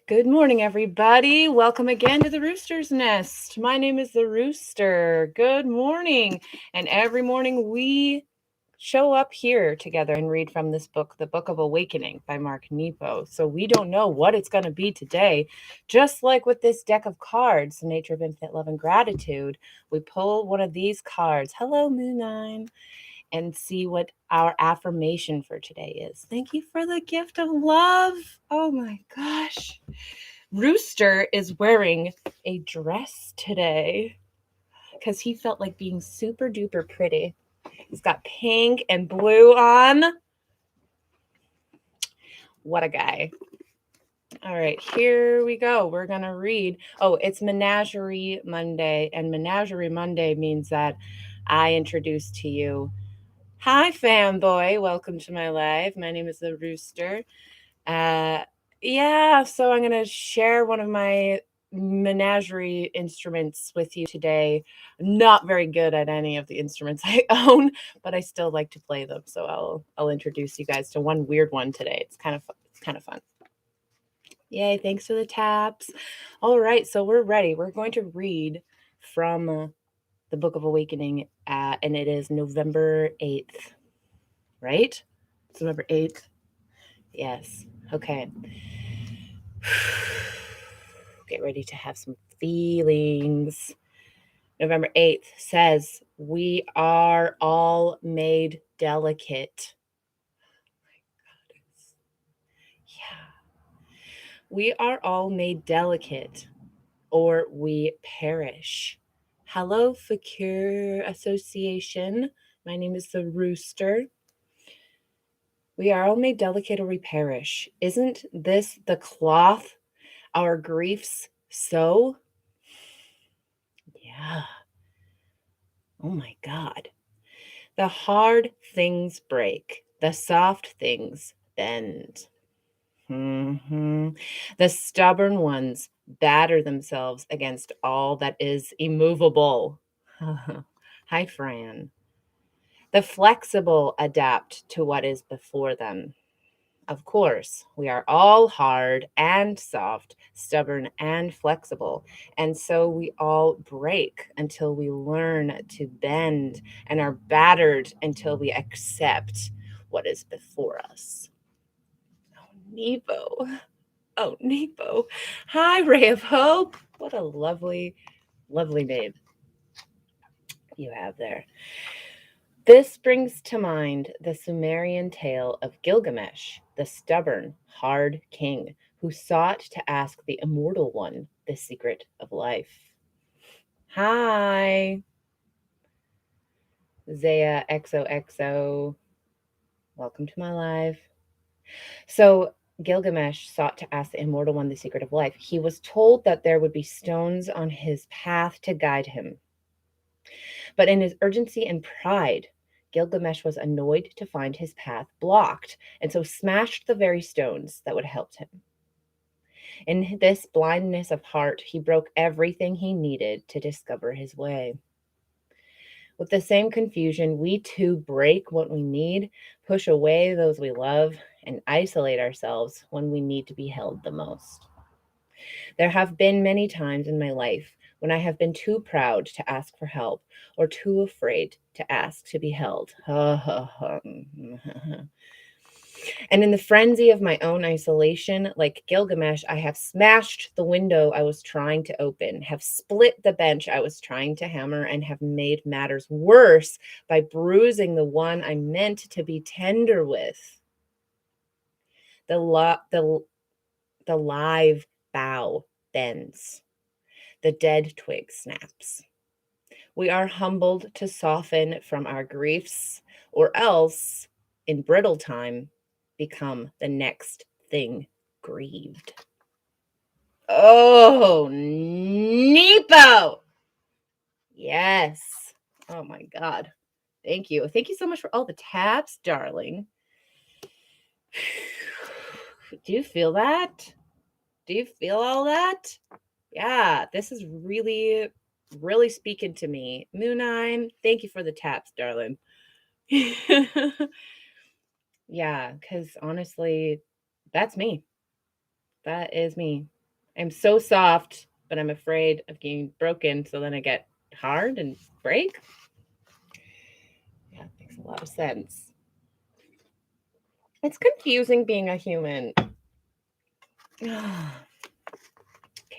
Good morning, everybody. Welcome again to the Rooster's Nest. My name is the Rooster. Good morning. And every morning we show up here together and read from this book, The Book of Awakening by Mark Nepo. So we don't know what it's going to be today. Just like with this deck of cards, The Nature of Infinite Love and Gratitude, we pull one of these cards. Hello, Moon Nine. And see what our affirmation for today is. Thank you for the gift of love. Oh my gosh. Rooster is wearing a dress today because he felt like being super duper pretty. He's got pink and blue on. What a guy. All right, here we go. We're going to read. Oh, it's Menagerie Monday. And Menagerie Monday means that I introduce to you. Hi, fanboy. Welcome to my live. My name is the Rooster. So I'm going to share one of my menagerie instruments with you today. I'm not very good at any of the instruments I own, but I still like to play them. So I'll introduce you guys to one weird one today. It's kind of fun. Yay, thanks for the taps. All right, so we're ready. We're going to read from the Book of Awakening, and it is November 8th, right? It's November 8th. Yes. Okay. Get ready to have some feelings. November 8th says, we are all made delicate. Yeah. We are all made delicate, or we perish. Hello, Fakir Association. My name is the Rooster. We are all made delicate, or we perish. Isn't this the cloth our griefs sew? Yeah. Oh my God. The hard things break, the soft things bend. The stubborn ones batter themselves against all that is immovable. Hi, Fran. The flexible adapt to what is before them. Of course, we are all hard and soft, stubborn and flexible. And so we all break until we learn to bend and are battered until we accept what is before us. Oh, Nepo. Oh, Nepo. Hi, Ray of Hope. What a lovely, lovely name you have there. This brings to mind the Sumerian tale of Gilgamesh, the stubborn, hard king who sought to ask the immortal one the secret of life. Hi, Zaya XOXO. Welcome to my live. So, Gilgamesh sought to ask the immortal one the secret of life. He was told that there would be stones on his path to guide him. But in his urgency and pride, Gilgamesh was annoyed to find his path blocked, and so smashed the very stones that would have helped him. In this blindness of heart, he broke everything he needed to discover his way. With the same confusion, we too break what we need, push away those we love, and isolate ourselves when we need to be held the most. There have been many times in my life when I have been too proud to ask for help or too afraid to ask to be held. And in the frenzy of my own isolation, like Gilgamesh, I have smashed the window I was trying to open, have split the bench I was trying to hammer, and have made matters worse by bruising the one I meant to be tender with. The live bough bends. The dead twig snaps. We are humbled to soften from our griefs, or else, in brittle time, become the next thing grieved. Oh, Nepo! Yes. Oh my God. Thank you. Thank you so much for all the taps, darling. Do you feel that? Do you feel all that? Yeah, this is really, really speaking to me. Moonine, thank you for the taps, darling. Yeah, because honestly, that's me. That is me. I'm so soft, but I'm afraid of getting broken, so then I get hard and break. Yeah, it makes a lot of sense. It's confusing being a human. Okay,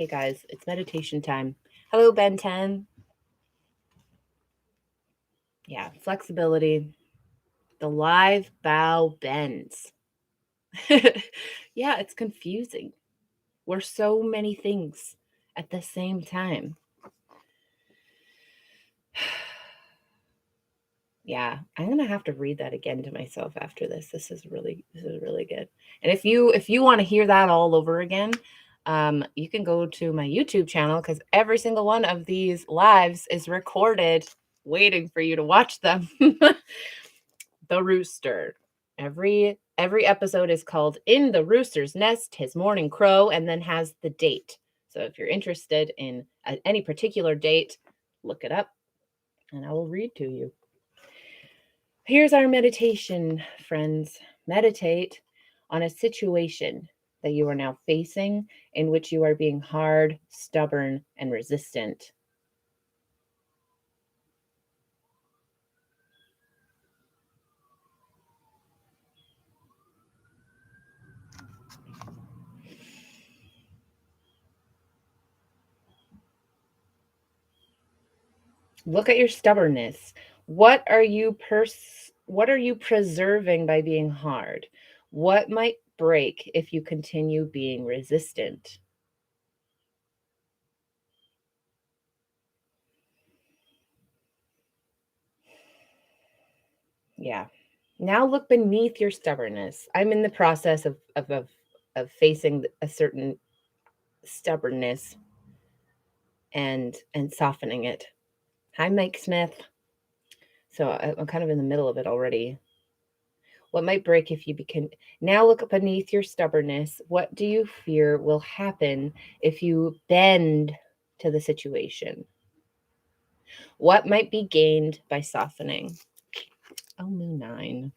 guys, it's meditation time. Hello, Ben 10. Yeah, flexibility. The live bough bends. Yeah, it's confusing. We're so many things at the same time. Yeah, I'm gonna have to read that again to myself after this. This is really good. And if you want to hear that all over again, you can go to my YouTube channel because every single one of these lives is recorded, waiting for you to watch them. The Rooster. Every episode is called "In the Rooster's Nest, His Morning Crow," and then has the date. So if you're interested in any particular date, look it up, and I will read to you. Here's our meditation, friends. Meditate on a situation that you are now facing in which you are being hard, stubborn, and resistant. Look at your stubbornness. What are you preserving by being hard? What might break if you continue being resistant? Yeah. Now look beneath your stubbornness. I'm in the process of facing a certain stubbornness and softening it. Hi, Mike Smith. So I'm kind of in the middle of it already. What might break if you begin? Now look beneath your stubbornness. What do you fear will happen if you bend to the situation? What might be gained by softening? Oh, Moon 9.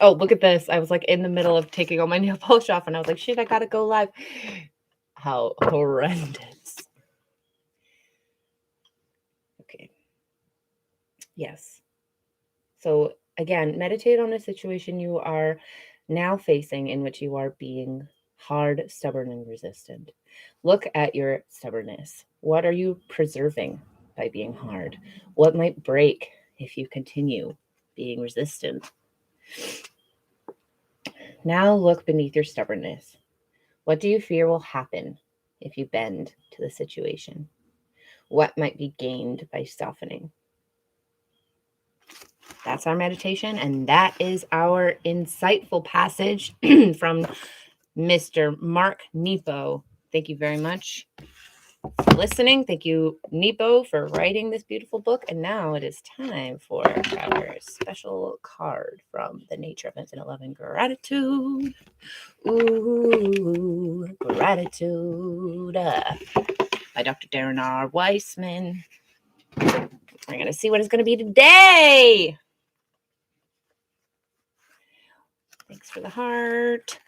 Oh, look at this. I was like in the middle of taking all my nail polish off and I was like, shit, I gotta go live. How horrendous. Okay. Yes. So again, meditate on a situation you are now facing in which you are being hard, stubborn, and resistant. Look at your stubbornness. What are you preserving by being hard? What might break if you continue being resistant? Now look beneath your stubbornness. What do you fear will happen if you bend to the situation? What might be gained by softening? That's our meditation, and that is our insightful passage from Mr. Mark Nepo. Thank you very much for listening. Thank you, Nepo, for writing this beautiful book. And now it is time for our special card from The Nature of Infinite Love and Gratitude. Ooh, gratitude. By Dr. Darren R. Weissman. We're going to see what it's going to be today. Thanks for the heart.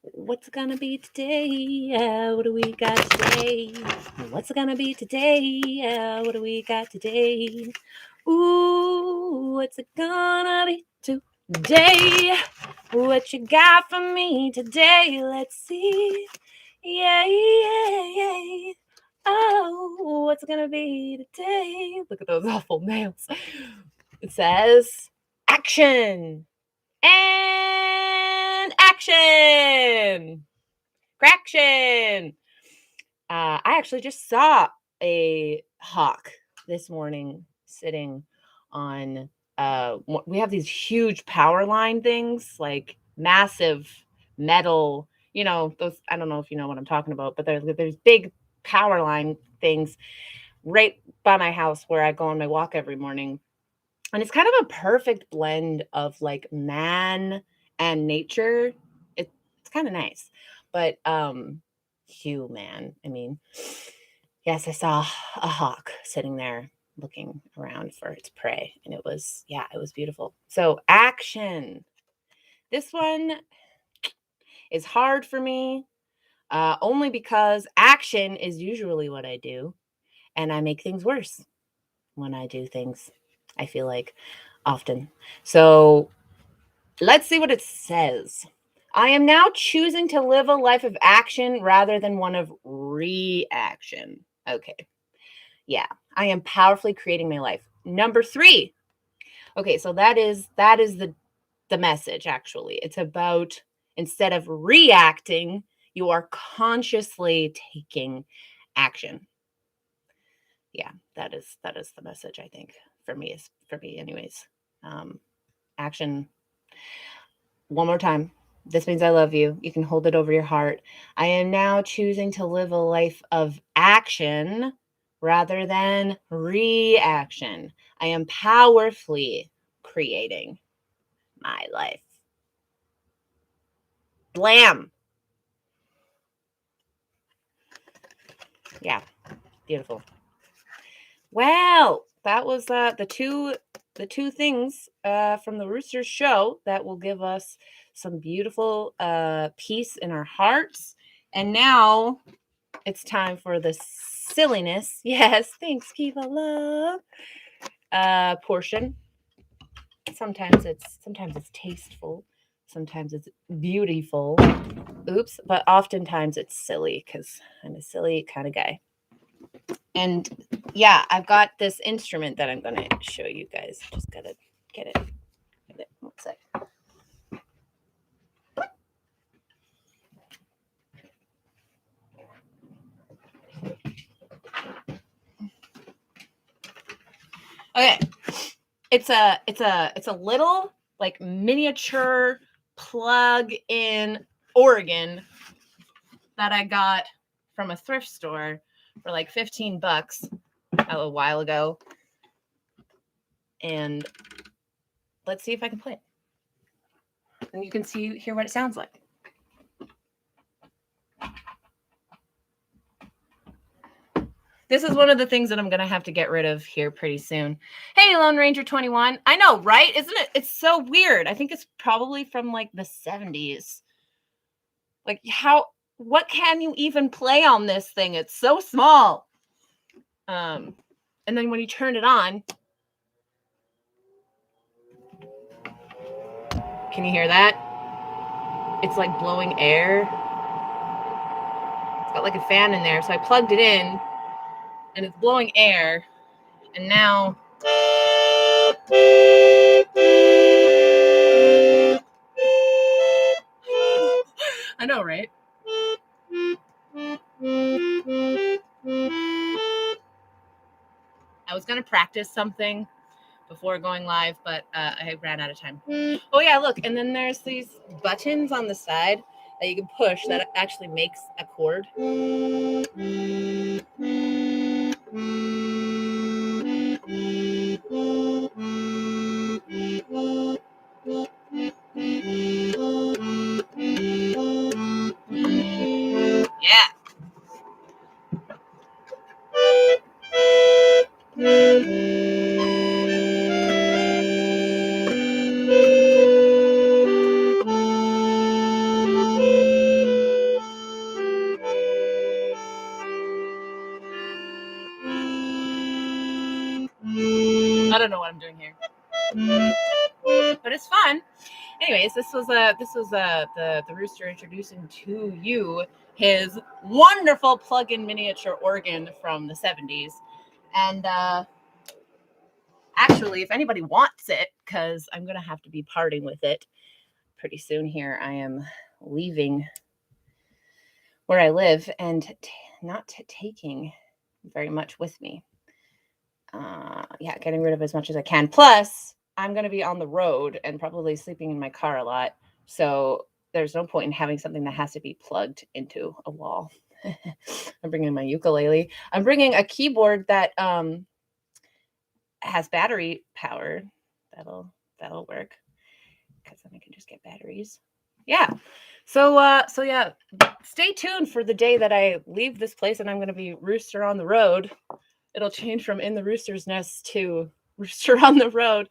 What's it gonna be today? What do we got today? What's it gonna be today? What do we got today? Ooh, what's it gonna be today? What you got for me today? Let's see. Yeah. Oh, what's it gonna be today? Look at those awful nails. It says action. And action! Craction! I actually just saw a hawk this morning sitting on. We have these huge power line things, like massive metal. You know those. I don't know if you know what I'm talking about, but there's big power line things right by my house where I go on my walk every morning. And it's kind of a perfect blend of like man and nature. It's kind of nice. But human, I mean, yes, I saw a hawk sitting there looking around for its prey and it was beautiful. So action. This one is hard for me. only because action is usually what I do, and I make things worse when I do things, I feel like, often. So let's see what it says. I am now choosing to live a life of action rather than one of reaction. Okay. Yeah. I am powerfully creating my life. Number 3. Okay, so that is the message actually. It's about, instead of reacting, you are consciously taking action. Yeah, that is the message, I think, for me anyways. Um Action. One more time. This means I love you. You can hold it over your heart. I am now choosing to live a life of action rather than reaction. I am powerfully creating my life. Blam. Yeah, beautiful. Well, that was the two things from the Rooster show that will give us some beautiful peace in our hearts. And now it's time for the silliness. Yes, thanks, Kiva love. Portion. Sometimes it's tasteful. Sometimes it's beautiful. Oops, but oftentimes it's silly because I'm a silly kind of guy. And yeah, I've got this instrument that I'm going to show you guys. Just gotta get it. Get it. One sec. Okay, it's a little like miniature plug-in organ that I got from a thrift store for like $15 a while ago. And let's see if I can play it. And you can hear what it sounds like. This is one of the things that I'm going to have to get rid of here pretty soon. Hey, Lone Ranger 21. I know, right? Isn't it? It's so weird. I think it's probably from like the 70s. Like what can you even play on this thing? It's so small. And then when you turn it on, can you hear that? It's like blowing air. It's got like a fan in there. So I plugged it in and it's blowing air. And now I know, right? I was going to practice something before going live, but I ran out of time. Oh yeah, look, and then there's these buttons on the side that you can push that actually makes a chord. Yeah. I don't know what I'm doing here, but it's fun. Anyways, this was the Rooster introducing to you his wonderful plug-in miniature organ from the 70s. And actually, if anybody wants it, because I'm gonna have to be parting with it pretty soon here. I am leaving where I live and not taking very much with me. Yeah, getting rid of as much as I can. Plus, I'm going to be on the road and probably sleeping in my car a lot. So there's no point in having something that has to be plugged into a wall. I'm bringing my ukulele. I'm bringing a keyboard that has battery power. That'll work, because then I can just get batteries. Yeah. So yeah, stay tuned for the day that I leave this place and I'm going to be Rooster on the road. It'll change from in the rooster's nest to Rooster on the road.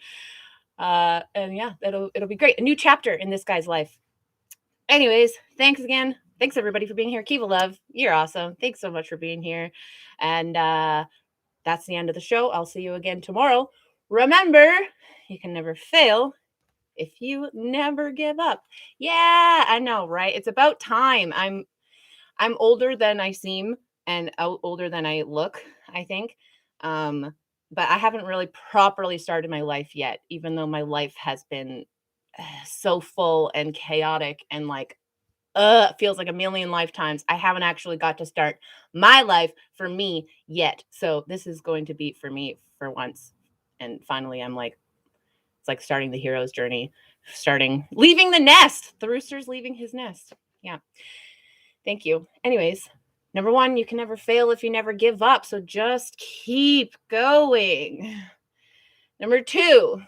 And yeah, it'll be great. A new chapter in this guy's life. Anyways, thanks again. Thanks everybody for being here. Kiva Love, you're awesome. Thanks so much for being here. And that's the end of the show. I'll see you again tomorrow. Remember, you can never fail if you never give up. Yeah, I know, right? It's about time. I'm older than I seem and older than I look, I think. But I haven't really properly started my life yet, even though my life has been so full and chaotic and like feels like a million lifetimes. I haven't actually got to start my life for me yet. So this is going to be for me for once. And finally I'm like, it's like starting the hero's journey, leaving the nest. The rooster's leaving his nest. Yeah. Thank you. Anyways, number one, you can never fail if you never give up. So just keep going. Number two,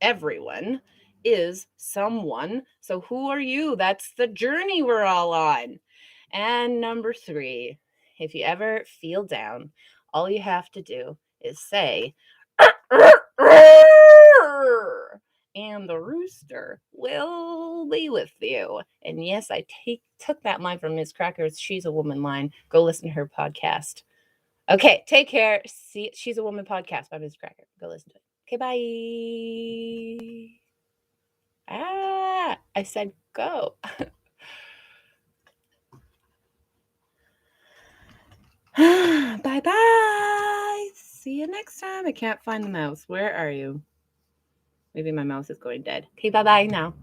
everyone is someone. So who are you? That's the journey we're all on. And number three, if you ever feel down, all you have to do is say, and the rooster will be with you. And yes, I took that line from Miss Cracker's She's a Woman line. Go listen to her podcast. Okay, take care. See, She's a Woman podcast by Miss Cracker. Go listen to it. Okay, bye. I said go. Bye bye. See you next time. I can't find the mouse. Where are you? Maybe my mouse is going dead. Okay, bye bye now.